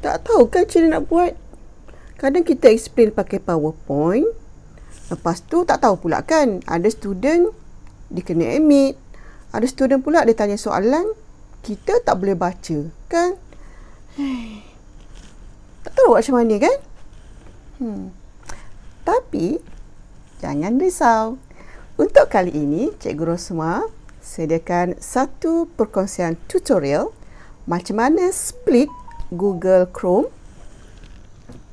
Tak tahu kan cara nak buat. Kadang kita explain pakai PowerPoint. Lepas tu tak tahu pula kan. Ada student dia kena admit. Ada student pula dia tanya soalan. Kita tak boleh baca kan. Tak tahu buat macam mana kan. Tapi jangan risau. Untuk kali ini Cikgu Rosma sediakan satu perkongsian tutorial macam mana split Google Chrome.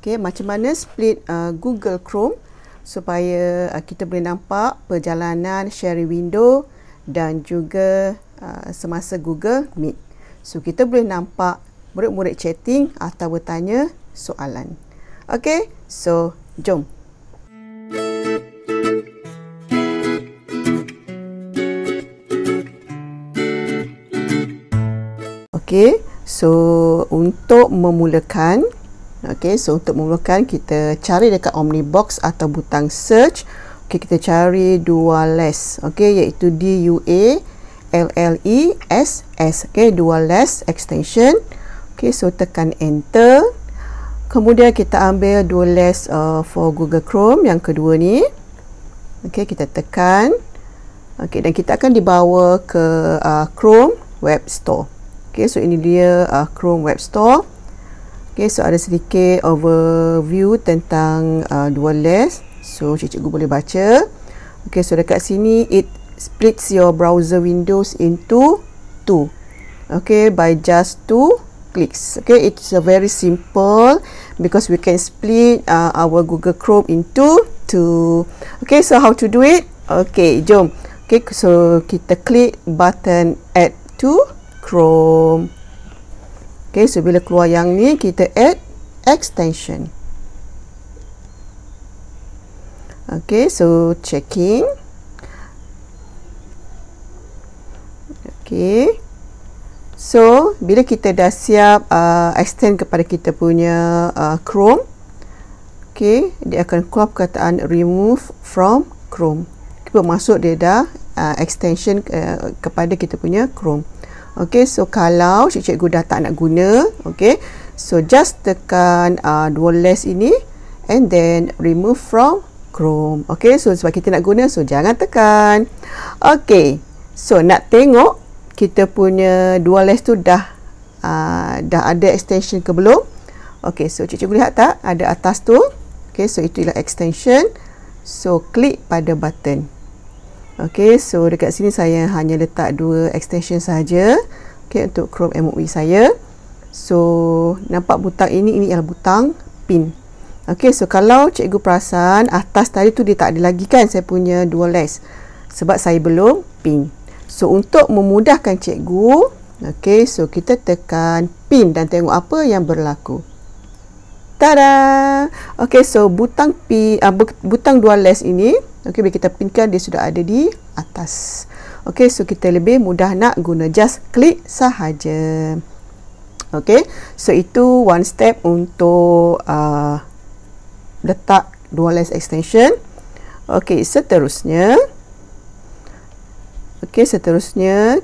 Okey, macam mana split Google Chrome supaya kita boleh nampak perjalanan sharing window dan juga semasa Google Meet. So kita boleh nampak murid-murid chatting atau bertanya soalan. Okey, so jom. Okey, so untuk memulakan, kita cari dekat Omnibox atau butang search. Okey, kita cari Dualess. Okey, iaitu DUALLESS. Okey, Dualess extension. Okey, so tekan enter. Kemudian kita ambil Dualess for Google Chrome yang kedua ni. Okey, kita tekan. Okey, dan kita akan dibawa ke Chrome Web Store. Okay, so ini dia Chrome Web Store. Okay, so ada sedikit overview tentang Dualess. So cikgu boleh baca. Okay, so dekat sini it splits your browser windows into two. Okay, by just 2 clicks. Okay, it's a very simple because we can split our Google Chrome into 2. Okay, so how to do it? Okay, jom. Okay, so kita klik button add to Chrome. Okay, so bila keluar yang ni kita add extension. Okay, so checking. Okay, so bila kita dah siap extend kepada kita punya Chrome, okay, dia akan keluar perkataan remove from Chrome. Bermaksud dia dah extension kepada kita punya Chrome. Okay, so kalau cikgu dah tak nak guna, okay, so just tekan Dualess ini and then remove from Chrome. Okay, so sebab kita nak guna, so jangan tekan. Okay, so nak tengok kita punya Dualess tu dah ada extension ke belum? Okay, so cikgu lihat tak ada atas tu? Okay, so itu ialah extension. So klik pada button. Okay, so dekat sini saya hanya letak 2 extension saja. Okay, untuk Chrome MOE saya. So nampak butang ini ialah butang pin. Okay, so kalau cikgu perasan atas tadi tu dia tak ada lagi kan saya punya Dualess, sebab saya belum pin. So untuk memudahkan cikgu, okay, so kita tekan pin dan tengok apa yang berlaku. Tada! Okay, so butang Dualess ini, okay, bila kita pinkan dia sudah ada di atas. Okay, so kita lebih mudah nak guna, just klik sahaja. Okay, so itu one step untuk letak Dualess extension. Okay, seterusnya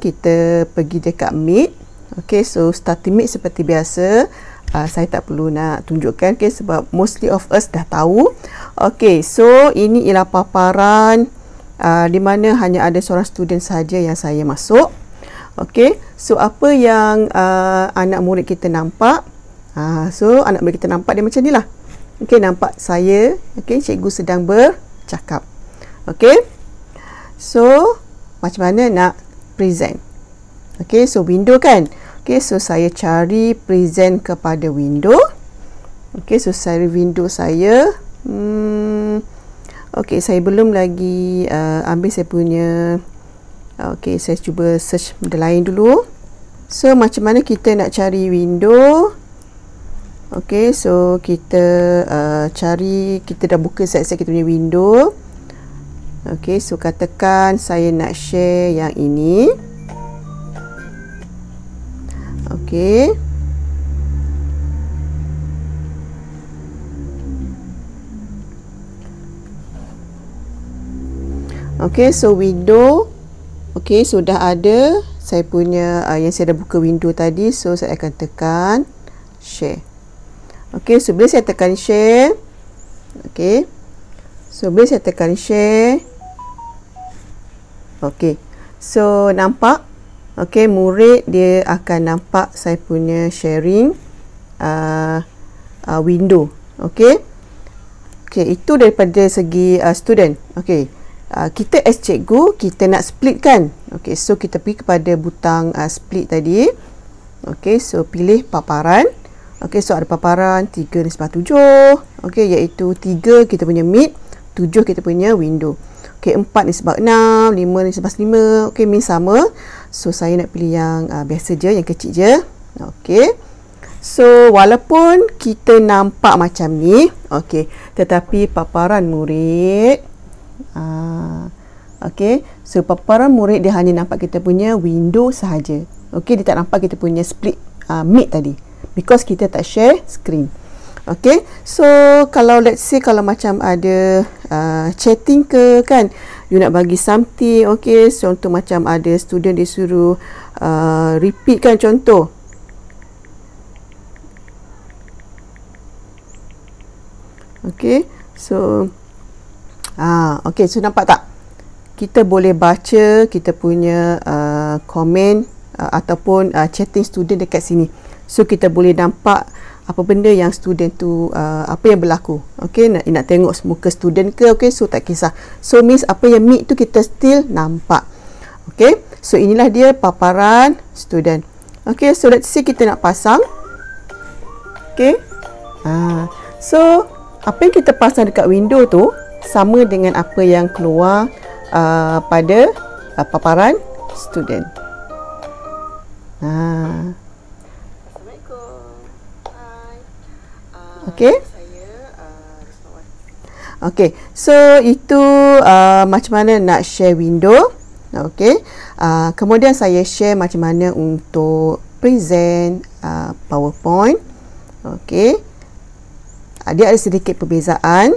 kita pergi dekat Meet. Okay, so starting Meet seperti biasa. Saya tak perlu nak tunjukkan, okay, sebab mostly of us dah tahu. Okay, so ini ialah paparan di mana hanya ada seorang student saja yang saya masuk. Okay, so apa yang anak murid kita nampak? So anak murid kita nampak dia macam ni lah. Okay, nampak saya, okay, cikgu sedang bercakap. Okay, so macam mana nak present? Okay, so window kan? Okay, so saya cari present kepada window. Okay, so saya window saya. Okay, saya belum lagi ambil saya punya. Okay, saya cuba search benda lain dulu. So, macam mana kita nak cari window? Okay, so kita cari, kita dah buka set-set kita punya window. Okay, so katakan saya nak share yang ini. Okay. Okay, so window. Okay, sudah ada. saya punya yang saya dah buka window tadi. So saya akan tekan share. Okey, so bila saya tekan share, okey, so bila saya tekan share, okey, so nampak, okey, murid dia akan nampak saya punya sharing window. Okey, okey, itu daripada segi student. Okey, kita as cikgu, kita nak split kan. Okey, so kita pergi kepada butang split tadi. Okey, so pilih paparan. Okey, so ada paparan 3/7. Okey, iaitu 3 kita punya mid, 7 kita punya window. Okey, 4/6, 5/5. Okey, min sama. So saya nak pilih yang biasa je, yang kecil je. Okey, so walaupun kita nampak macam ni, okey, tetapi paparan murid, okey, so paparan murid dia hanya nampak kita punya window sahaja. Okey, dia tak nampak kita punya split mid tadi, because kita tak share screen. Okey, so kalau let's say kalau macam ada chatting ke kan, you nak bagi something, okey, contoh macam ada student disuruh repeat kan, contoh. Okey, so okey, so nampak tak? Kita boleh baca kita punya komen ataupun chatting student dekat sini. So kita boleh nampak apa benda yang student tu apa yang berlaku. Okey, nak tengok muka student ke, okey, so tak kisah. So means apa yang mid tu kita still nampak. Okey, so inilah dia paparan student. Okey, so let's say kita nak pasang. Okey, so apa yang kita pasang dekat window tu sama dengan apa yang keluar pada paparan student. Assalamualaikum. Hai. Okey. Okey, so itu macam mana nak share window. Okey. Kemudian saya share macam mana untuk present PowerPoint. Okey. Dia ada sedikit perbezaan.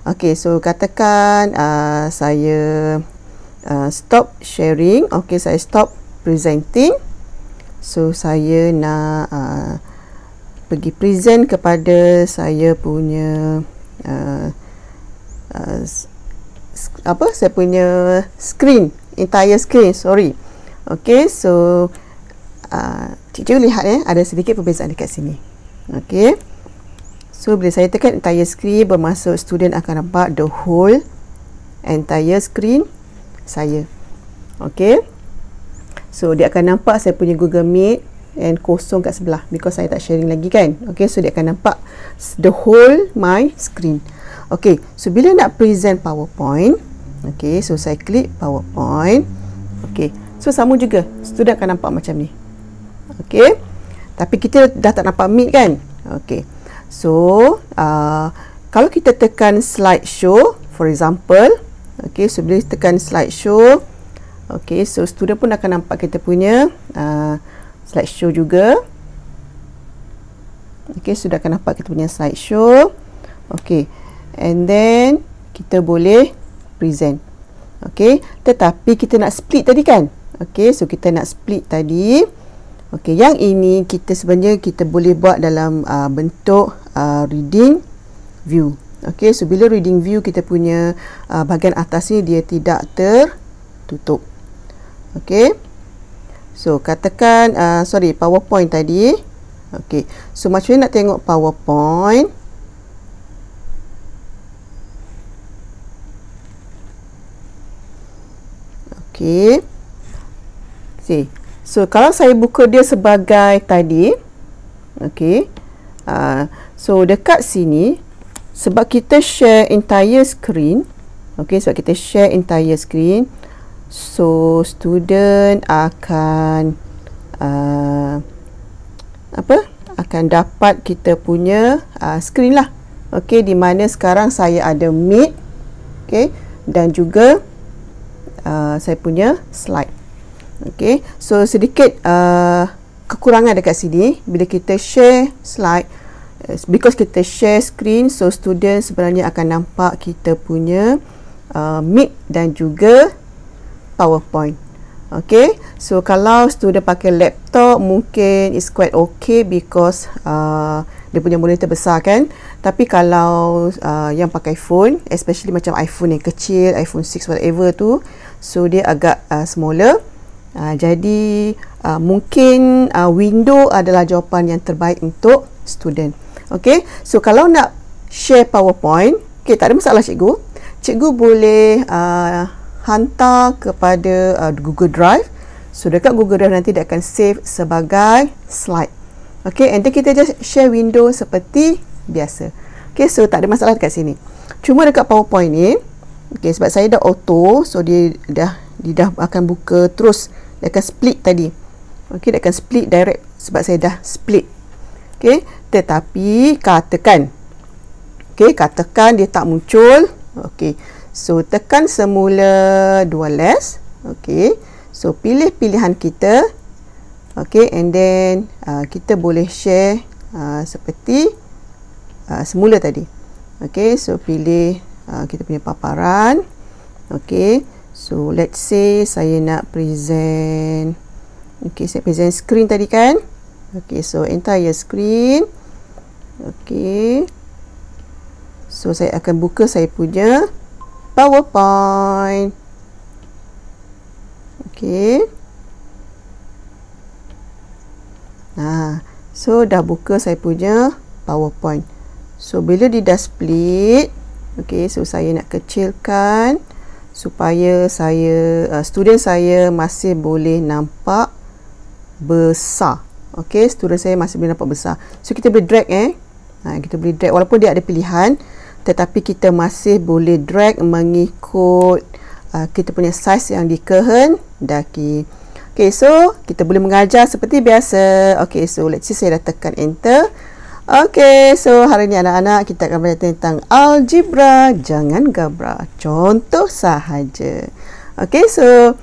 Okey, so katakan saya stop sharing. Okey, saya stop presenting. So saya nak pergi present kepada saya punya saya punya screen, entire screen, sorry. Okey, so cikgu lihat ada sedikit perbezaan dekat sini. Okey, so bila saya tekan entire screen, bermaksud student akan nampak the whole entire screen saya. Okey, so dia akan nampak saya punya Google Meet and kosong kat sebelah because saya tak sharing lagi kan. Okey, so dia akan nampak the whole my screen. Okey, so bila nak present PowerPoint, okey, so saya klik PowerPoint. Okey, so sama juga, student akan nampak macam ni. Okey, tapi kita dah tak nampak Meet kan. Okey, so kalau kita tekan slideshow for example, okey, so bila tekan slideshow, okey, so student pun akan nampak kita punya slideshow juga. Okey, sudah akan nampak kita punya slideshow. Okey, and then kita boleh present. Okey, tetapi kita nak split tadi kan. Okey, so kita nak split tadi. Okey, yang ini kita sebenarnya kita boleh buat dalam bentuk reading view. Okey, so bila reading view kita punya bahagian atas ni dia tidak tertutup. Okey, so katakan PowerPoint tadi. Okey, so macam mana nak tengok PowerPoint? Okey, see, so kalau saya buka dia sebagai tadi, okey, so dekat sini sebab kita share entire screen. Okey, sebab kita share entire screen, so student akan akan dapat kita punya screen lah. Okey, di mana sekarang saya ada Meet, okey, dan juga saya punya slide. Okey, so sedikit kekurangan dekat sini bila kita share slide, because kita share screen, so student sebenarnya akan nampak kita punya Meet dan juga PowerPoint. Okay, so kalau student pakai laptop mungkin is quite okay because dia punya monitor besar kan. Tapi kalau yang pakai phone, especially macam iPhone yang kecil, iPhone 6 whatever tu, so dia agak smaller. Jadi mungkin window adalah jawapan yang terbaik untuk student. Okay, so kalau nak share PowerPoint, okay, tak ada masalah cikgu. Cikgu boleh hantar kepada Google Drive. So dekat Google Drive nanti dia akan save sebagai slide. Okay, and then kita just share window seperti biasa. Okay, so tak ada masalah dekat sini. Cuma dekat PowerPoint ni, okay, sebab saya dah auto, so dia dah akan buka terus. Dia akan split tadi. Okay, dia akan split direct sebab saya dah split. Okay, tetapi katakan dia tak muncul. Okay, so tekan semula 2 less. Okay, so pilih pilihan kita. Okay, and then kita boleh share seperti semula tadi. Okay, so pilih kita punya paparan. Okay, so let's say saya nak present. Okay, saya present screen tadi kan. Okay, so entire screen. Okay, so saya akan buka saya punya PowerPoint. Okay. So dah buka saya punya PowerPoint. So bila dia dah split, okay, so saya nak kecilkan supaya student saya masih boleh nampak besar. Okay, student saya masih boleh nampak besar. So kita boleh drag kita boleh drag walaupun dia ada pilihan, tetapi kita masih boleh drag mengikut kita punya size yang dikehendaki. Okay, so kita boleh mengajar seperti biasa. Okay, so let's see, saya dah tekan enter. Okay, so hari ni anak-anak kita akan belajar tentang algebra, jangan gabra. Contoh sahaja. Okay, so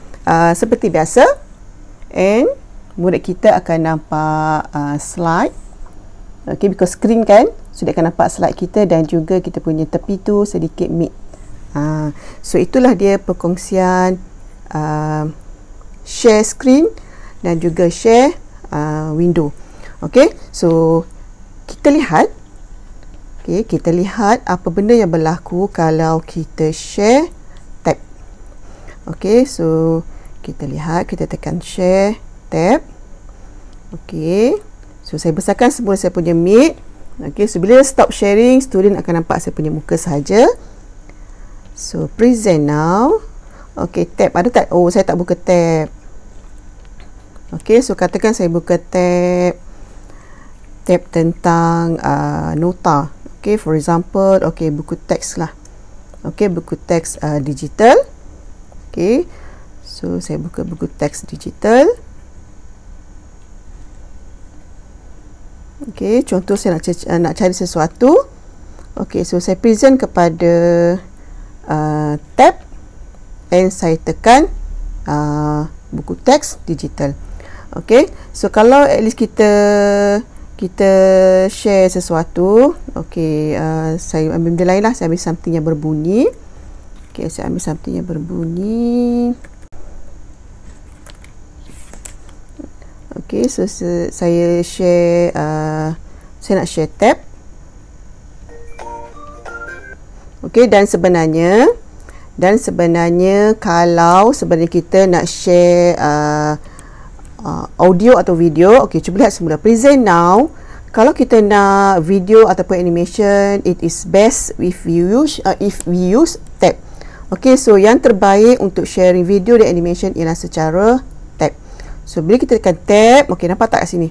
seperti biasa, and murid kita akan nampak slide. Okay, because screen kan, so dia akan nampak slide kita dan juga kita punya tepi tu sedikit mid. So itulah dia perkongsian share screen dan juga share window. Okay, so kita lihat apa benda yang berlaku kalau kita share tab. Okay, so kita lihat, kita tekan share tab. Okay, so saya besarkan semula saya punya mid. Okay, so bila stop sharing, student akan nampak saya punya muka sahaja. So present now. Okay, tab ada tak? Oh, saya tak buka tab. Okay, so katakan saya buka tab tentang nota. Okay, for example, okay, buku teks lah. Okay, buku teks digital. Okay, so saya buka buku teks digital. Okay, contoh saya nak cari sesuatu. Okay, so saya present kepada tab and saya tekan buku teks digital. Okay, so kalau at least kita share sesuatu. Okay, saya ambil benda lain lah. Saya ambil something yang berbunyi. Okay, saya ambil something yang berbunyi. Okay, so saya share, saya nak share tab. Okay, dan sebenarnya kalau sebenarnya kita nak share audio atau video, okay, cuba lihat semula. Present now. Kalau kita nak video ataupun animation, it is best if we use tab. Okay, so yang terbaik untuk sharing video dan animation ialah secara tab. So bila kita tekan tab, okay, nampak tak kat sini?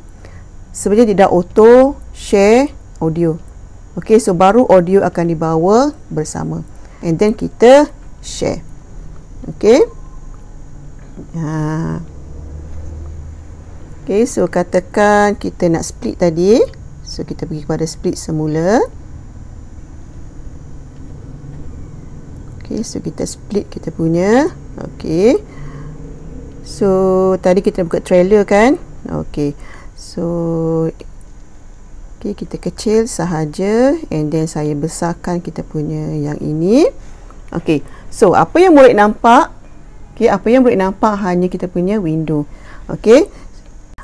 Sebenarnya dia dah auto share audio. Okay, so baru audio akan dibawa bersama. And then kita share. Okay. Okay, so katakan kita nak split tadi. So kita pergi kepada split semula. Okay, so kita split kita punya. Okay. So tadi kita buka trailer kan. Okay, so okay, kita kecil sahaja, and then saya besarkan kita punya yang ini. Okay, so apa yang murid nampak? Okey, apa yang boleh nampak hanya kita punya window. Okey.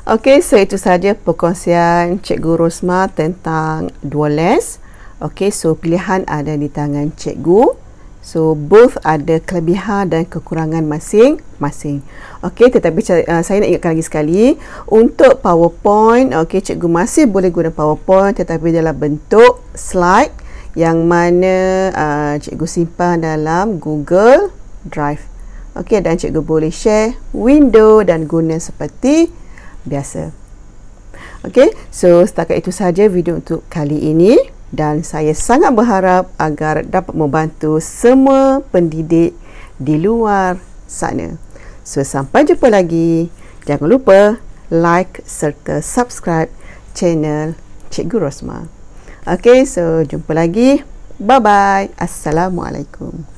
Okey, so itu saja perkongsian Cikgu Rosmah tentang dual lens. Okey, so pilihan ada di tangan cikgu. So both ada kelebihan dan kekurangan masing-masing. Okey, tetapi saya nak ingatkan lagi sekali, untuk PowerPoint, okey, cikgu masih boleh guna PowerPoint tetapi dalam bentuk slide yang mana cikgu simpan dalam Google Drive. Okey, dan cikgu boleh share window dan guna seperti biasa. Okey, so setakat itu saja video untuk kali ini. Dan saya sangat berharap agar dapat membantu semua pendidik di luar sana. So, sampai jumpa lagi. Jangan lupa like serta subscribe channel Cikgu Rosmah. Okay, so jumpa lagi. Bye-bye. Assalamualaikum.